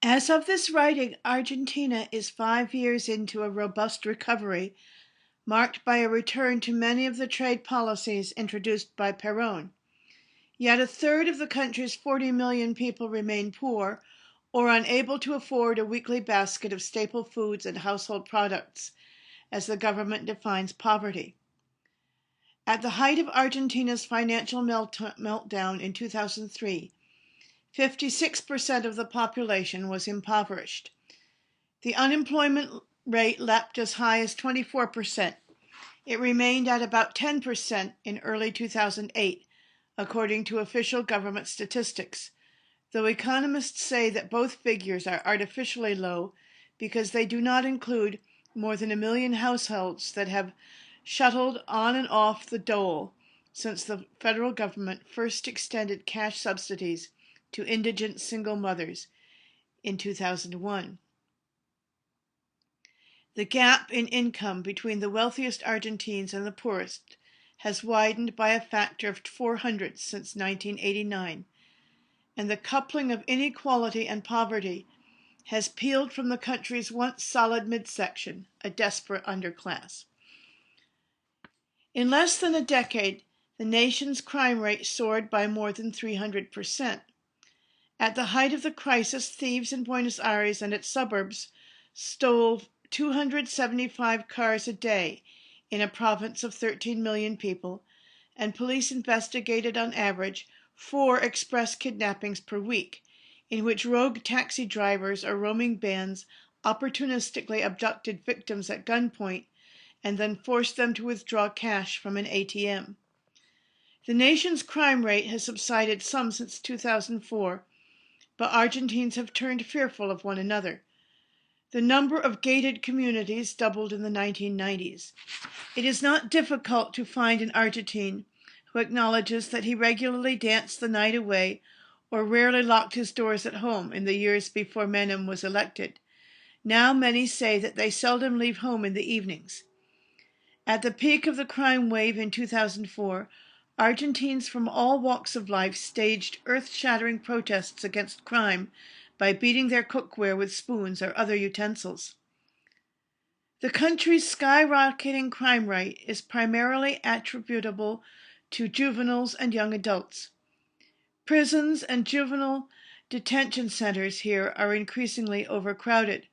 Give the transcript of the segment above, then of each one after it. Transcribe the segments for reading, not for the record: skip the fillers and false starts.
As of this writing, Argentina is 5 years into a robust recovery, marked by a return to many of the trade policies introduced by Perón. Yet a third of the country's 40 million people remain poor or unable to afford a weekly basket of staple foods and household products, as the government defines poverty. At the height of Argentina's financial meltdown in 2003, 56% of the population was impoverished. The unemployment rate leapt as high as 24%. It remained at about 10% in early 2008, according to official government statistics, though economists say that both figures are artificially low because they do not include more than 1 million households that have shuttled on and off the dole since the federal government first extended cash subsidies to indigent single mothers in 2001. The gap in income between the wealthiest Argentines and the poorest has widened by a factor of 400 since 1989, and the coupling of inequality and poverty has peeled from the country's once solid midsection a desperate underclass. In less than a decade, the nation's crime rate soared by more than 300%. At the height of the crisis, thieves in Buenos Aires and its suburbs stole 275 cars a day in a province of 13 million people, and police investigated on average 4 express kidnappings per week, in which rogue taxi drivers or roaming bands opportunistically abducted victims at gunpoint and then forced them to withdraw cash from an ATM. The nation's crime rate has subsided some since 2004, but Argentines have turned fearful of one another. The number of gated communities doubled in the 1990s. It is not difficult to find an Argentine who acknowledges that he regularly danced the night away or rarely locked his doors at home in the years before Menem was elected. Now many say that they seldom leave home in the evenings. At the peak of the crime wave in 2004, Argentines from all walks of life staged earth-shattering protests against crime by beating their cookware with spoons or other utensils. The country's skyrocketing crime rate is primarily attributable to juveniles and young adults. Prisons and juvenile detention centers here are increasingly overcrowded.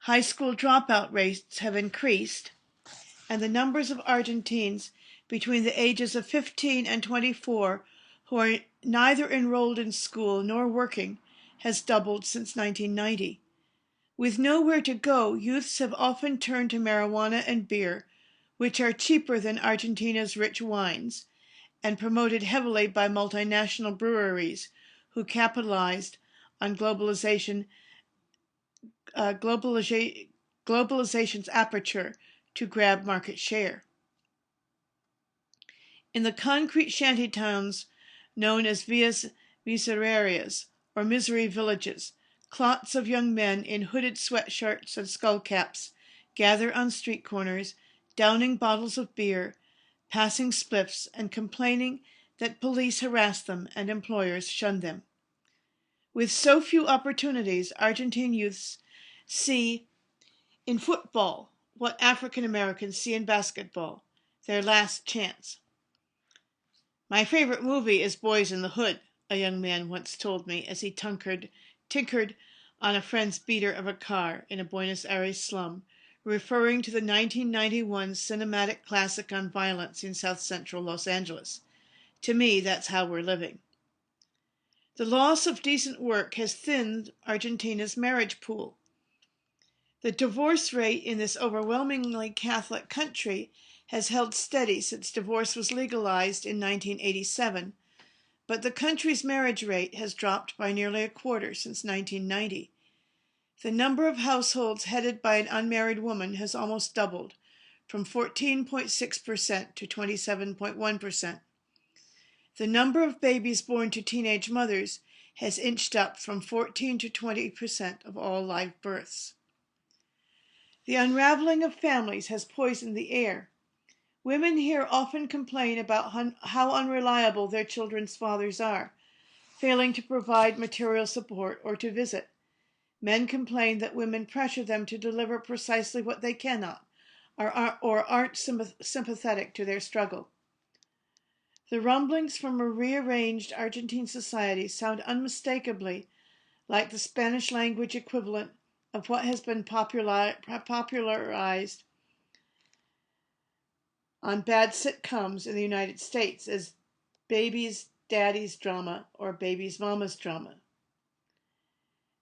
High school dropout rates have increased, and the numbers of Argentines between the ages of 15 and 24 who are neither enrolled in school nor working has doubled since 1990. With nowhere to go, youths have often turned to marijuana and beer, which are cheaper than Argentina's rich wines, and promoted heavily by multinational breweries who capitalized on globalization's aperture to grab market share. In the concrete shanty towns known as villas miseradas, or misery villages, clots of young men in hooded sweatshirts and skullcaps gather on street corners, downing bottles of beer, passing spliffs, and complaining that police harass them and employers shun them. With so few opportunities, Argentine youths see in football what African Americans see in basketball, their last chance. "My favorite movie is Boys in the Hood," a young man once told me as he tinkered on a friend's beater of a car in a Buenos Aires slum, referring to the 1991 cinematic classic on violence in south-central Los Angeles. To me, that's how we're living. The loss of decent work has thinned Argentina's marriage pool. The divorce rate in this overwhelmingly Catholic country has held steady since divorce was legalized in 1987, but the country's marriage rate has dropped by nearly a quarter since 1990. The number of households headed by an unmarried woman has almost doubled, from 14.6% to 27.1%. The number of babies born to teenage mothers has inched up from 14 to 20% of all live births. The unraveling of families has poisoned the air. Women here often complain about how unreliable their children's fathers are, failing to provide material support or to visit. Men complain that women pressure them to deliver precisely what they cannot, or aren't sympathetic to their struggle. The rumblings from a rearranged Argentine society sound unmistakably like the Spanish language equivalent of what has been popularized on bad sitcoms in the United States as baby's daddy's drama or baby's mama's drama.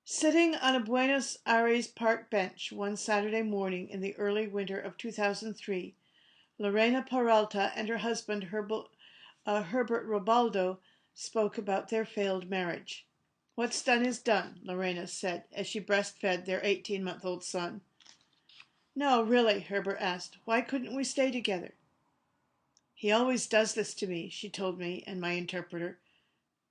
Sitting on a Buenos Aires park bench one Saturday morning in the early winter of 2003, Lorena Peralta and her husband Herbert Robaldo spoke about their failed marriage. "What's done is done," Lorena said as she breastfed their 18-month-old son. "No, really," Herbert asked. "Why couldn't we stay together?" "He always does this to me," she told me and my interpreter.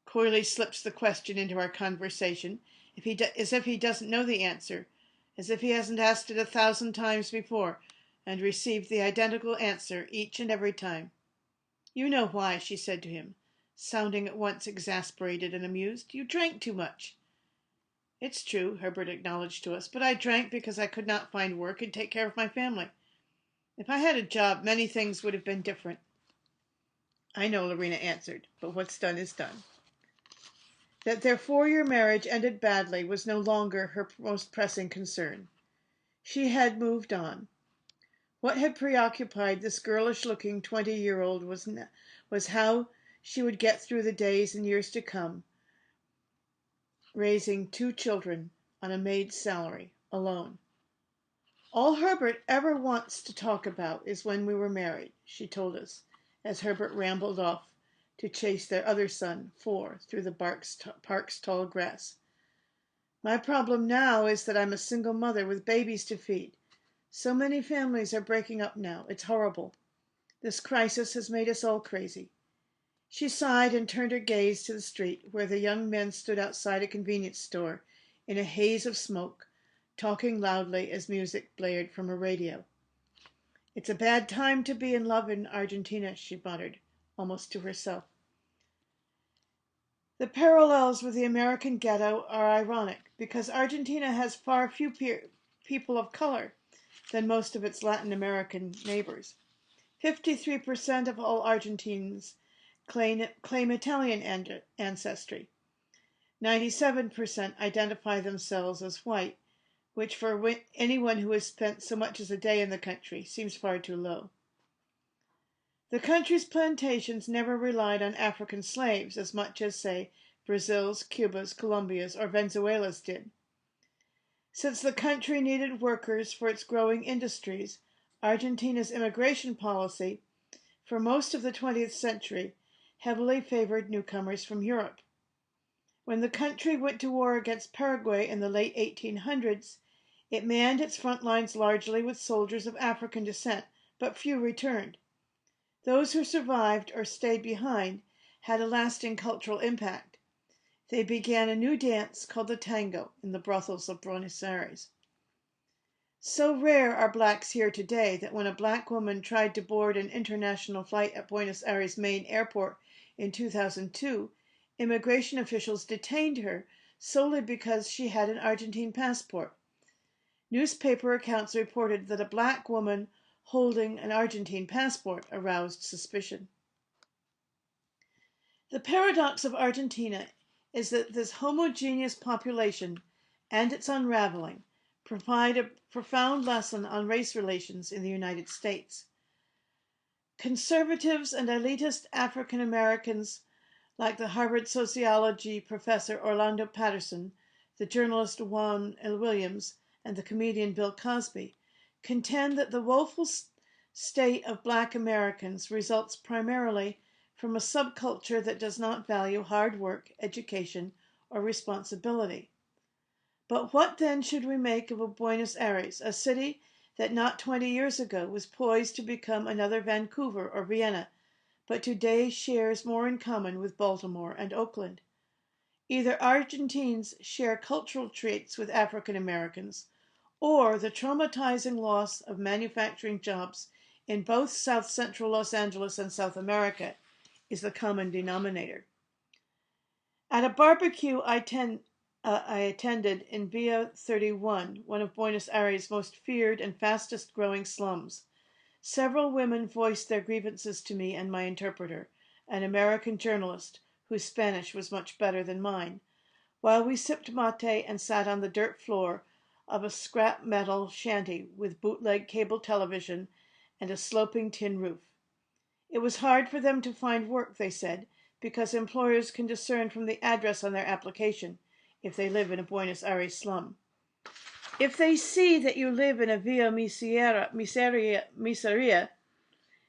Coyly slips the question into our conversation, as if he doesn't know the answer, as if he hasn't asked it 1,000 times before and received the identical answer each and every time. "You know why," she said to him, sounding at once exasperated and amused. "You drank too much." "It's true," Herbert acknowledged to us, "but I drank because I could not find work and take care of my family. If I had a job, many things would have been different." "I know," Lorena answered, "but what's done is done." That their 4-year marriage ended badly was no longer her most pressing concern. She had moved on. What had preoccupied this girlish-looking 20-year-old was how she would get through the days and years to come, raising 2 children on a maid's salary, alone. "All Herbert ever wants to talk about is when we were married," she told us, as Herbert rambled off to chase their other son, 4, through the park's tall grass. "My problem now is that I'm a single mother with babies to feed. So many families are breaking up now. It's horrible. This crisis has made us all crazy." She sighed and turned her gaze to the street, where the young men stood outside a convenience store in a haze of smoke, talking loudly as music blared from a radio. "It's a bad time to be in love in Argentina," she muttered, almost to herself. The parallels with the American ghetto are ironic, because Argentina has far fewer people of color than most of its Latin American neighbors. 53% of all Argentines claim Italian ancestry. 97% identify themselves as white, which for anyone who has spent so much as a day in the country seems far too low. The country's plantations never relied on African slaves as much as, say, Brazil's, Cuba's, Colombia's, or Venezuela's did. Since the country needed workers for its growing industries, Argentina's immigration policy, for most of the 20th century, heavily favored newcomers from Europe. When the country went to war against Paraguay in the late 1800s, it manned its front lines largely with soldiers of African descent, but few returned. Those who survived or stayed behind had a lasting cultural impact. They began a new dance called the tango in the brothels of Buenos Aires. So rare are blacks here today that when a black woman tried to board an international flight at Buenos Aires main airport in 2002, immigration officials detained her solely because she had an Argentine passport. Newspaper accounts reported that a black woman holding an Argentine passport aroused suspicion. The paradox of Argentina is that this homogeneous population and its unraveling provide a profound lesson on race relations in the United States. Conservatives and elitist African Americans, like the Harvard sociology professor Orlando Patterson, the journalist Juan L. Williams, and the comedian Bill Cosby, contend that the woeful state of black Americans results primarily from a subculture that does not value hard work, education, or responsibility. But what then should we make of Buenos Aires, a city that not 20 years ago was poised to become another Vancouver or Vienna, but today shares more in common with Baltimore and Oakland? Either Argentines share cultural traits with African Americans, or the traumatizing loss of manufacturing jobs in both South Central Los Angeles and South America is the common denominator. At a barbecue I I attended in Via 31, one of Buenos Aires' most feared and fastest growing slums. Several women voiced their grievances to me and my interpreter, an American journalist whose Spanish was much better than mine, while we sipped mate and sat on the dirt floor of a scrap metal shanty with bootleg cable television and a sloping tin roof. It was hard for them to find work, they said, because employers can discern from the address on their application if they live in a Buenos Aires slum. If they see that you live in a Via Miseria,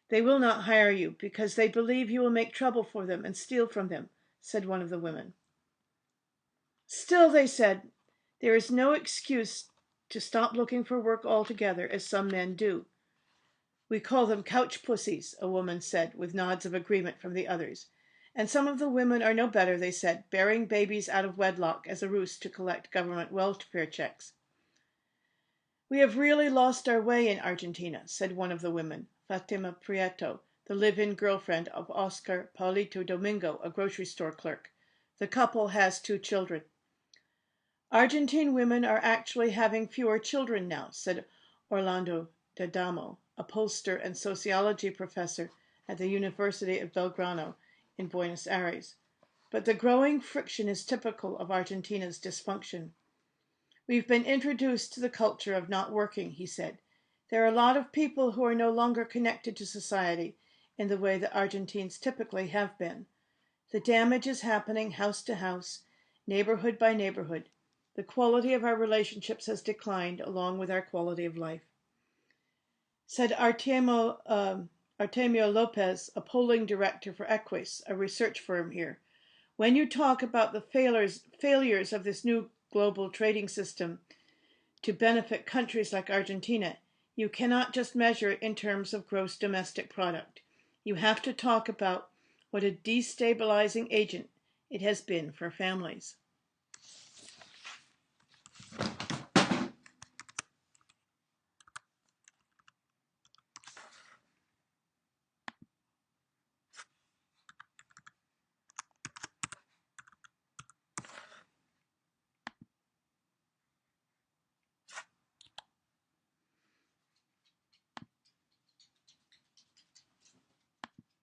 they will not hire you because they believe you will make trouble for them and steal from them, said one of the women. Still, they said, there is no excuse to stop looking for work altogether, as some men do. We call them couch pussies, a woman said, with nods of agreement from the others. And some of the women are no better, they said, bearing babies out of wedlock as a ruse to collect government welfare checks. We have really lost our way in Argentina, said one of the women, Fatima Prieto, the live-in girlfriend of Oscar Paulito Domingo, a grocery store clerk. The couple has 2 children. Argentine women are actually having fewer children now, said Orlando D'Adamo, a pollster and sociology professor at the University of Belgrano in Buenos Aires. But the growing friction is typical of Argentina's dysfunction. We've been introduced to the culture of not working, he said. There are a lot of people who are no longer connected to society in the way that Argentines typically have been. The damage is happening house to house, neighborhood by neighborhood. The quality of our relationships has declined along with our quality of life. Said Artemio Lopez, a polling director for Equis, a research firm here. When you talk about the failures of this new global trading system to benefit countries like Argentina, you cannot just measure it in terms of gross domestic product. You have to talk about what a destabilizing agent it has been for families.